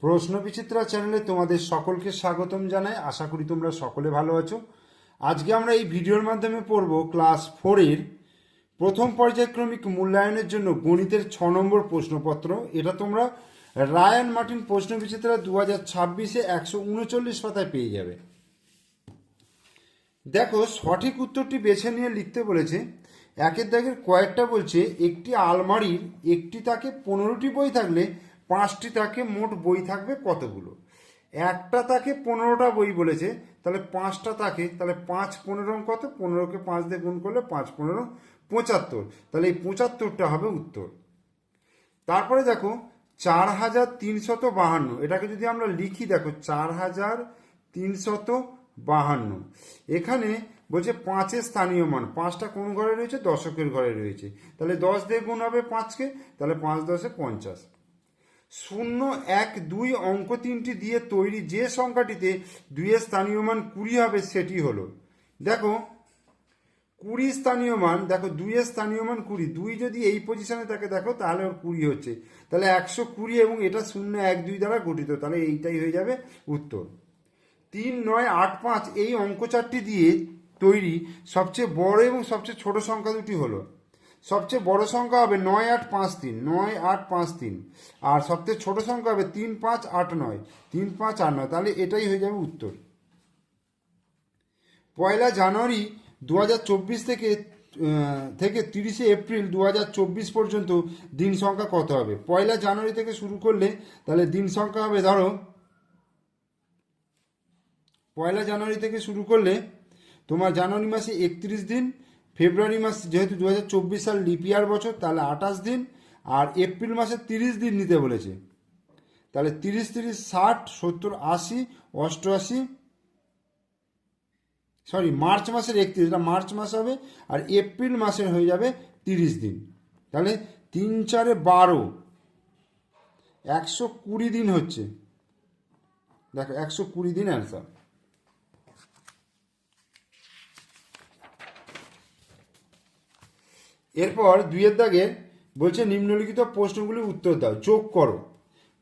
প্রশ্ন বিচিত্রা চ্যানেলে তোমাদের সকলকে স্বাগতম জানাই। আশা করি তোমরা সকলে ভালো আছো। আজকে আমরা এই ভিডিওর মাধ্যমে পড়ব ক্লাস 4-এর প্রথম পর্যায়ক্রমিক মূল্যায়নের জন্য গণিতের 6 নম্বর প্রশ্নপত্র। এটা তোমরা রায়ান মার্টিন প্রশ্ন বিচিত্রা 2026-এ 139 পাতায় পেয়ে যাবে। দেখো, সঠিক উত্তরটি বেছে নিয়ে লিখতে বলেছে। একের দাগের কয়েকটা বলছে, একটি আলমারির একটি তাকে 15টি বই থাকলে 5টি তাকে মোট বই থাকবে কতগুলো? একটা তাকে 15টা বই বলেছে, তাহলে 5টা তাকে, তাহলে 5 15 কত? 15কে 5 দিয়ে গুণ করলে 5 15 75, তাহলে এই 75টা হবে উত্তর। তারপরে দেখো 4352, এটাকে যদি আমরা লিখি, দেখো 4352, এখানে বলছে 5-এর স্থানীয় মান, 5টা কোন ঘরে রয়েছে? দশকের ঘরে রয়েছে, তাহলে 10 দিয়ে গুণ হবে 5কে, তাহলে 5 10 50। 0 1 2 অঙ্ক তিনটি দিয়ে তৈরি যে সংখ্যাটিতে 2-এর স্থানীয় মান 20 হবে সেটি হলো, দেখো 20 স্থানীয় মান, দেখো 2-এর স্থানীয় মান 20, 2 যদি এই পজিশনে থাকে দেখো তাহলে ওর 20 হচ্ছে, তাহলে 120 এবং এটা 0 1 2 দ্বারা গঠিত, তাহলে এইটাই হয়ে যাবে উত্তর। 3 9 8 5 এই অঙ্ক চারটি দিয়ে তৈরি সবচেয়ে বড় এবং সবচেয়ে ছোট সংখ্যা দুটি হলো, সবচেয়ে বড় সংখ্যা হবে 9 8 5 3, 9 8 5 3, আর সবচেয়ে ছোট সংখ্যা হবে 3 5 8 9, 3 5 8 9, তাহলে এটাই হয়ে যাবে উত্তর। 1 জানুয়ারি 2024 থেকে 30 এপ্রিল 2024 পর্যন্ত দিন সংখ্যা কত হবে? 1 জানুয়ারি থেকে শুরু করলে তাহলে দিন সংখ্যা হবে, ধরো 1 জানুয়ারি থেকে শুরু করলে তোমার জানুয়ারি মাসে 31 দিন, ফেব্রুয়ারি মাস যেহেতু 2024 সাল লিপিয়ার বছর তাহলে 28 দিন, আর এপ্রিল মাসে 30 দিন নিতে বলেছে, তাহলে 30 30 60 70 80 88, সরি মার্চ মাসের 31, এটা মার্চ মাস হবে, আর এপ্রিল মাসের হয়ে যাবে 30 দিন, তাহলে 3 4 12, 120 দিন হচ্ছে, দেখো 120 দিন অ্যান্সার। এরপর 2-এর দাগে বলছে নিম্নলিখিত প্রশ্নগুলির উত্তর দাও, যোগ করো।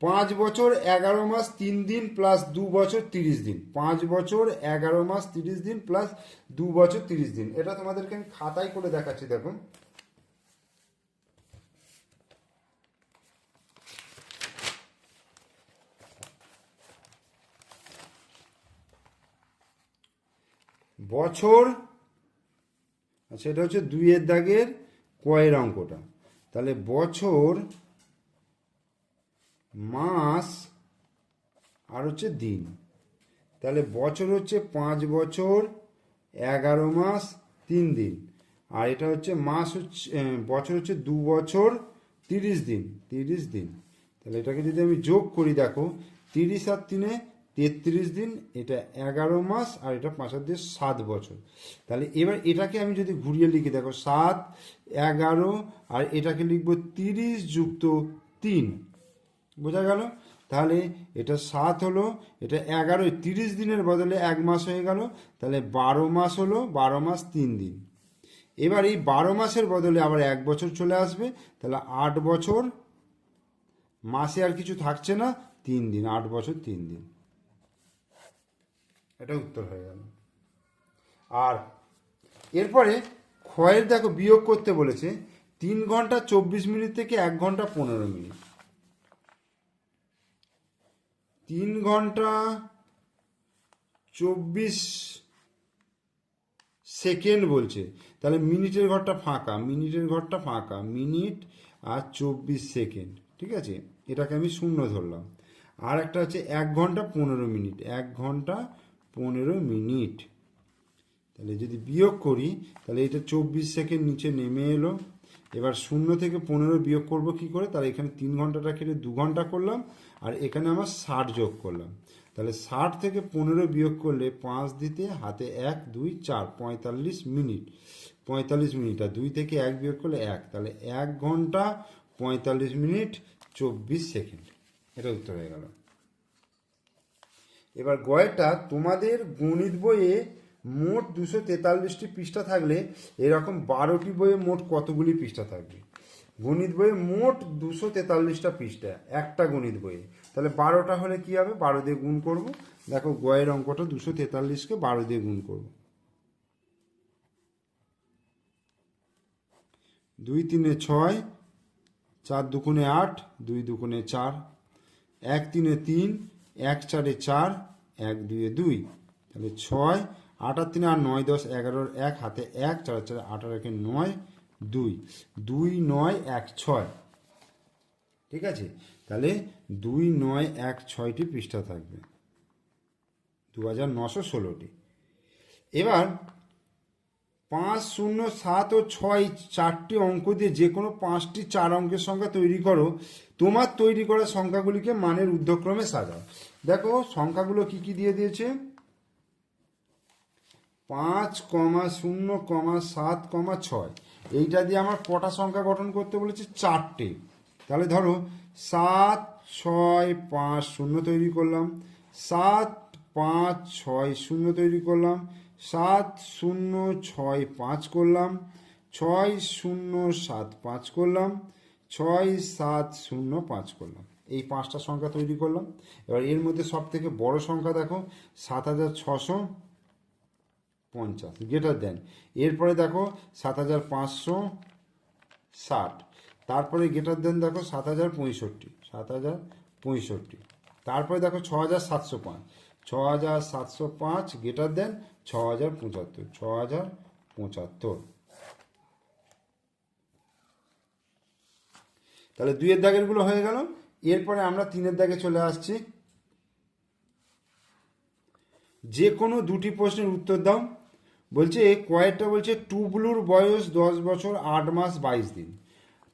5 বছর 11 মাস 3 দিন প্লাস 2 বছর 30 দিন, 5 বছর 11 মাস 30 দিন প্লাস 2 বছর 30 দিন, এটা তোমাদেরকে আমি খাতায় করে দেখাচ্ছি। দেখো বছর, আচ্ছা এটা হচ্ছে 2-এর দাগের কয়ের অঙ্কটা, তাহলে বছর মাস আর হচ্ছে দিন, তাহলে বছর হচ্ছে 5 বছর 11 মাস 3 দিন, আর এটা হচ্ছে মাস হচ্ছে বছর হচ্ছে 2 বছর 30 দিন, 30 দিন, তাহলে এটাকে যদি আমি যোগ করি, দেখো 30 আর 3 33 দিন, এটা 11 মাস, আর এটা 5 আর 2 7 বছর, তাহলে এবার এটাকে আমি যদি ঘুরিয়ে লিখি, দেখো 7 11, আর এটাকে লিখবো 30 যুক্ত 3, বোঝা গেল? তাহলে এটা 7 হলো, এটা 11, 30 দিনের বদলে 1 মাস হয়ে গেল, তাহলে 12 মাস হলো, 12 মাস 3 দিন। এবার এই 12 মাসের বদলে আবার 1 বছর চলে আসবে, তাহলে 8 বছর, মাসে আর কিছু থাকছে না, 3 দিন, 8 বছর 3 দিন, এটা উত্তর হয়ে গেল। আর এরপরে ক্ষয়ের দেখো বিয়োগ করতে বলেছে, 3 ঘন্টা 24 মিনিট থেকে 1 ঘন্টা 15 মিনিট, 3 ঘন্টা 24 সেকেন্ড বলছে, তাহলে মিনিটের ঘরটা ফাঁকা, মিনিটের ঘরটা ফাঁকা, মিনিট আর 24 সেকেন্ড, ঠিক আছে, এটাকে আমি শূন্য ধরলাম। আর একটা হচ্ছে 1 ঘন্টা 15 মিনিট, 1 ঘন্টা 15 মিনিট, তাহলে যদি বিয়োগ করি তাহলে এটা 24 সেকেন্ড নিচে নেমে এলো। এবার 0 থেকে 15 বিয়োগ করব কি করে? তাহলে এখানে 3 ঘন্টাটা কেটে 2 ঘন্টা করলাম, আর এখানে আমার 60 যোগ করলাম, তাহলে 60 থেকে 15 বিয়োগ করলে 5 দিতে হাতে 1 2 4 45 মিনিট, 45 মিনিট, আর 2 থেকে 1 বিয়োগ করলে 1, তাহলে 1 ঘন্টা 45 মিনিট 24 সেকেন্ড, এটা উত্তর হয়ে গেল। এবার গয়েরটা, তোমাদের গণিত বইয়ে মোট 243টি পৃষ্ঠা থাকলে এরকম 12টি বইয়ে মোট কতগুলি পৃষ্ঠা থাকবে? গণিত বইয়ে মোট 243টা পৃষ্ঠা, একটা গণিত বইয়ে তাহলে 12টা হলে কি হবে, 12 দিয়ে গুণ করব। দেখো গয়ের অঙ্কটা 243কে 12 দিয়ে গুণ করব। 2 3 6, 4 2 8, 2 2 4, 1 3 3, 1 4 4, 1 2 2, তাহলে 6, 8 আর 3 আর 9 10 11 1 হাতে 1, 4 4 8 আর 1 9, 2 2 9 1 6। ঠিক আছে, তাহলে 2 9 1 6টি পৃষ্ঠা থাকবে, 2916টি। এবার 5 0 7 ও 6 চারটি অঙ্ক দিয়ে যে কোনো 5টি 4 অঙ্কের সংখ্যা তৈরি করো। তোমার তৈরি করা সংখ্যাগুলিকে মানের ঊর্ধ্বক্রমে সাজাও। দেখো সংখ্যাগুলো কি কি দিয়ে দিয়েছে, 5, 0, 7, 6। এইটা দিয়ে আমার কটা সংখ্যা গঠন করতে বলেছে, 4টে। তাহলে ধরো 7 6 5 0 তৈরি করলাম, 7 5 6 0 তৈরি করলাম, 7 0 6 5 করলাম, 6 0 7 5 করলাম, 6 7 0 5 করলাম। এই 5টা সংখ্যা তৈরি করলাম। এবার এর মধ্যে সব থেকে বড় সংখ্যা দেখো 7650, গ্রেটার দেন। এরপরে দেখো 7560, তারপরে গ্রেটার দেন দেখো 7065, তারপরে দেখো 6705, 6705 গ্রেটার দেন 6075। তাহলে 2 এর দাগের গুলো হয়ে গেল। এরপরে আমরা 3 এর দাগে চলে আসছি। যে কোনো 2টি প্রশ্নের উত্তর দাও। বলছে কয়েকটা, বলছে টুবলুর বয়স 10 বছর 8 মাস 22 দিন।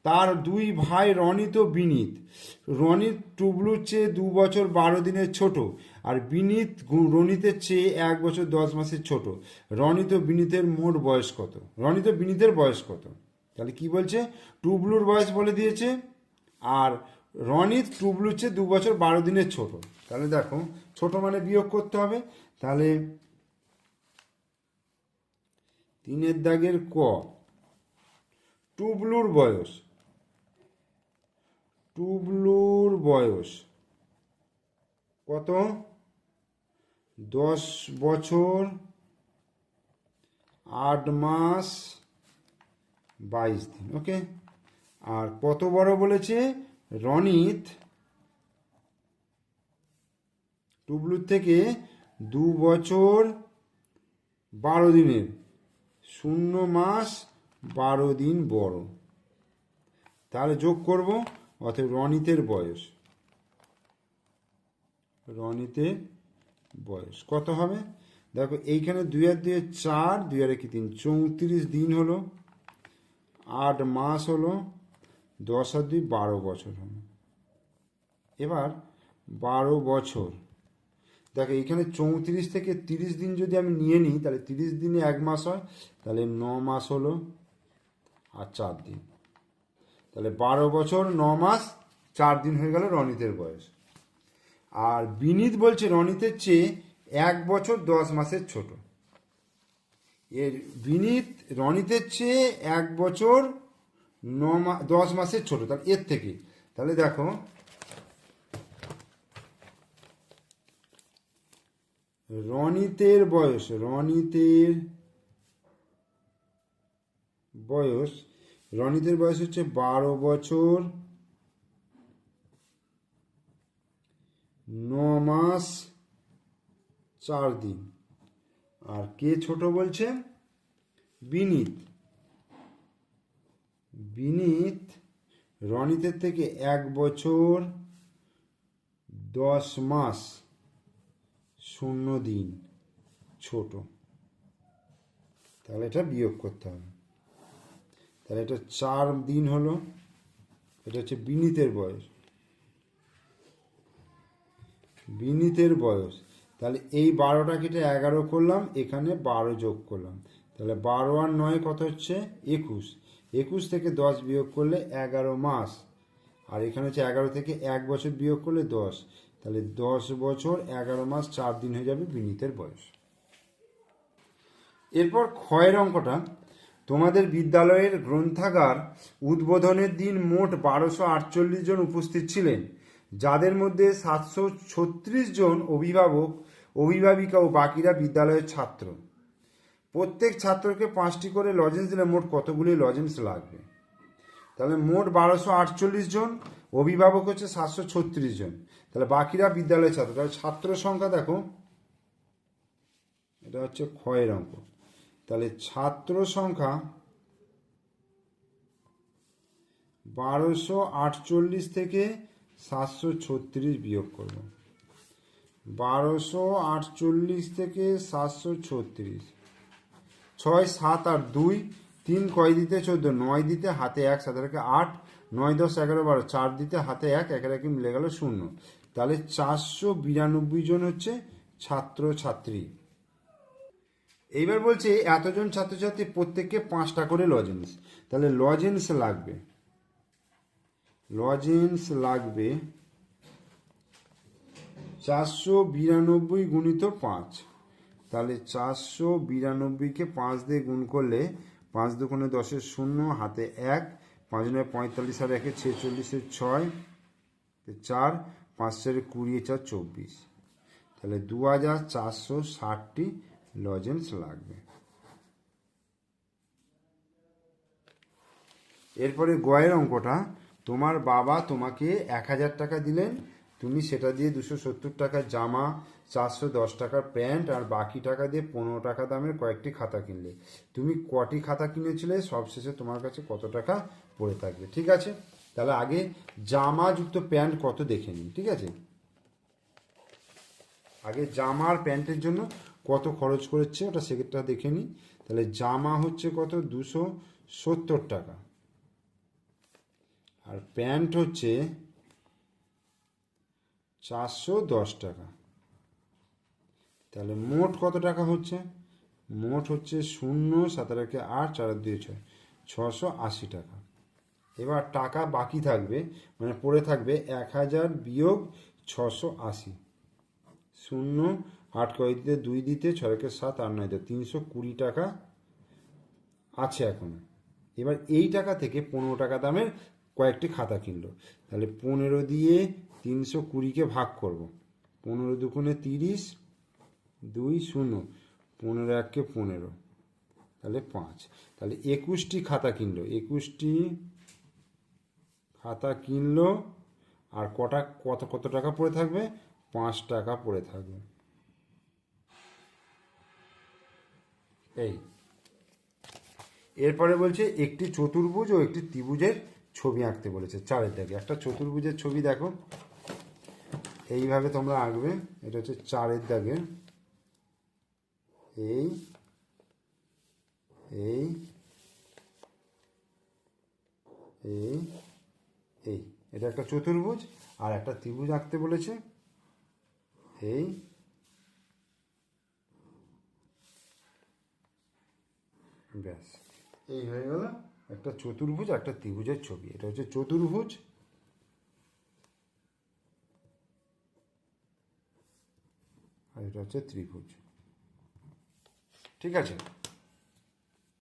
তার 2 ভাই রনিত ও বিনীত। রনিত টুবলুর চেয়ে 2 বছর 12 দিনের ছোট, আর বিনীত রনিতের চেয়ে 1 বছর 10 মাসের ছোট। রনিত ও বিনীতের মোট বয়স কত? রনিত ও বিনীতের বয়স কত? তাহলে কি বলছে, টুবলুর বয়স বলে দিয়েছে, আর রনিত টুবলুর চেয়ে 2 বছর 12 দিনের ছোট। তাহলে দেখো ছোট মানে বিয়োগ করতে হবে। তাহলে 3 এর দাগের ক, টুবলুর বয়স, টুবলুর বয়স কত? 10 বছর 8 মাস 22 দিন। ওকে, আর কত বড় বলেছে, রনিত টুবলুর থেকে 2 বছর 12 দিনের, 0 মাস 12 দিন বড়। তাহলে যোগ করব, অর্থাৎ রনিতের বয়স, রনিতের বয়স কত হবে? দেখো এইখানে 2 আর 2 4, 2 আর 3 34 দিন হলো, 8 মাস হলো, 10 আর 2 12 বছর হলো। এবার 12 বছর, দেখো এইখানে 34 থেকে 30 দিন যদি আমি নিয়ে নিই, তাহলে 30 দিনে 1 মাস হয়, তাহলে 9 মাস হলো আর 4 দিন। তাহলে 12 বছর 9 মাস 4 দিন হয়ে গেল রনিতের বয়স। আর বিনীত বলছে রনিতের চেয়ে 1 বছর 10 মাসের ছোট। এর বিনীত রনিতের চেয়ে 1 বছর 10 মাসের ছোট, তাহলে এর থেকে। তাহলে দেখো রনিতের বয়স, রনিতের বয়স হচ্ছে 12 বছর 9 মাস 4 দিন। আর কে ছোট বলছে, বিনীত। বিনীত রনিতের থেকে 1 বছর 10 মাস 0 দিন ছোট। তাহলে এটা বিয়োগ করতে হবে। তাহলে এটা 4 দিন হলো, এটা হচ্ছে বিনীতের বয়স, বিনীতের বয়স। তাহলে এই 12টা কেটে 11 করলাম, এখানে 12 যোগ করলাম, তাহলে 12 আর 9 কত হচ্ছে 21। 21 থেকে 10 বিয়োগ করলে 11 মাস, আর এখানে হচ্ছে 11 থেকে 1 বছর বিয়োগ করলে 10, তাহলে 10 বছর 11 মাস 4 দিন হয়ে যাবে বিনীতের বয়স। এরপর ক্ষয়ের অঙ্কটা, তোমাদের বিদ্যালয়ের গ্রন্থাগার উদ্বোধনের দিন মোট 1248 জন উপস্থিত ছিলেন। যাদের মধ্যে 736 জন অভিভাবক অভিভাবিকা ও বাকিরা বিদ্যালয়ের ছাত্র। প্রত্যেক ছাত্রকে 5টি করে লজেন্স দিলে মোট কতগুলি লজেন্স লাগবে? তাহলে মোট 1248 জন, অভিভাবক হচ্ছে 736 জন, তাহলে বাকিরা বিদ্যালয়ের ছাত্র। তাহলে ছাত্র সংখ্যা দেখো, এটা হচ্ছে ক্ষয়ের অঙ্ক। তাহলে ছাত্র সংখ্যা 1248 থেকে 736 বিয়োগ করব। 1248 থেকে 736, 6 7 আর 2, 3 কয় দিতে 14, 9 দিতে হাতে 1, 7 রেখে 8, 9 10 11 12, 4 দিতে হাতে 1, 1 রেখে মিলে গেল 0। তাহলে 492 জন হচ্ছে ছাত্র ছাত্রী। এইবার বলছে এতজন ছাত্রছাত্রী প্রত্যেককে 5টা করে লজেন্স। তাহলে লজেন্স লাগবে 492 গুণিত 5। তাহলে 492কে 5 দিয়ে গুণ করলে 5 দুগুণে 10-এর 0, হাতে 1, 5 9 45 আর 1 46-এর 6, 4, 5 4 20, 4 24। তাহলে 2460টি লজেন্স লাগবে। এরপরে গয়ের অঙ্কটা, তোমার বাবা তোমাকে 1000 টাকা দিলেন, তুমি সেটা দিয়ে 270 টাকার জামা, 410 টাকার প্যান্ট আর বাকি টাকা দিয়ে 15 টাকা দামের কয়েকটি খাতা কিনলে। তুমি কটি খাতা কিনেছিলে, সবশেষে তোমার কাছে কত টাকা পড়ে থাকবে? ঠিক আছে, তাহলে আগে জামা যুক্ত প্যান্ট কত দেখে নিন। ঠিক আছে, আগে জামা আর প্যান্টের জন্য কত খরচ করেছে ওটা সেকেন্ডটা দেখে নিই। তাহলে জামা হচ্ছে কত, 270 টাকা, আর প্যান্ট হচ্ছে 410 টাকা। তাহলে মোট কত টাকা হচ্ছে? মোট হচ্ছে 0 7 রেখে 8 4 2 6, 680 টাকা। এবার টাকা বাকি থাকবে, মানে পড়ে থাকবে 1000 বিয়োগ 680, 0 8 কয় দিতে 2 দিতে, 6 রেখে 7 8 9 দিতে 320 টাকা আছে এখন। এবার এই টাকা থেকে 15 টাকা দামের কয়েকটি খাতা কিনলো। তাহলে 15 দিয়ে 320কে ভাগ করব। 15 দুগুণে 30, 2 0, 15 1 15, তাহলে 5। তাহলে 21টি খাতা কিনলো, 21টি খাতা কিনলো, আর কত টাকা পড়ে থাকবে? 5 টাকা পড়ে থাকবে। এই এরপরে বলছে একটি চতুর্ভুজ ও একটি ত্রিভুজের ছবি আঁকতে বলেছে 4-এর দাগে। একটা চতুর্ভুজের ছবি দেখো, এইভাবে তোমরা আঁকবে। এটা হচ্ছে 4-এর দাগে, এই এই এই এই এটা একটা চতুর্ভুজ, আর একটা ত্রিভুজ আঁকতে বলেছে, এই ব্যাস, এই হয়ে গেল একটা চতুর্ভুজ একটা ত্রিভুজের ছবি। এটা হচ্ছে চতুর্ভুজ, আর এটা হচ্ছে ত্রিভুজ। ঠিক আছে।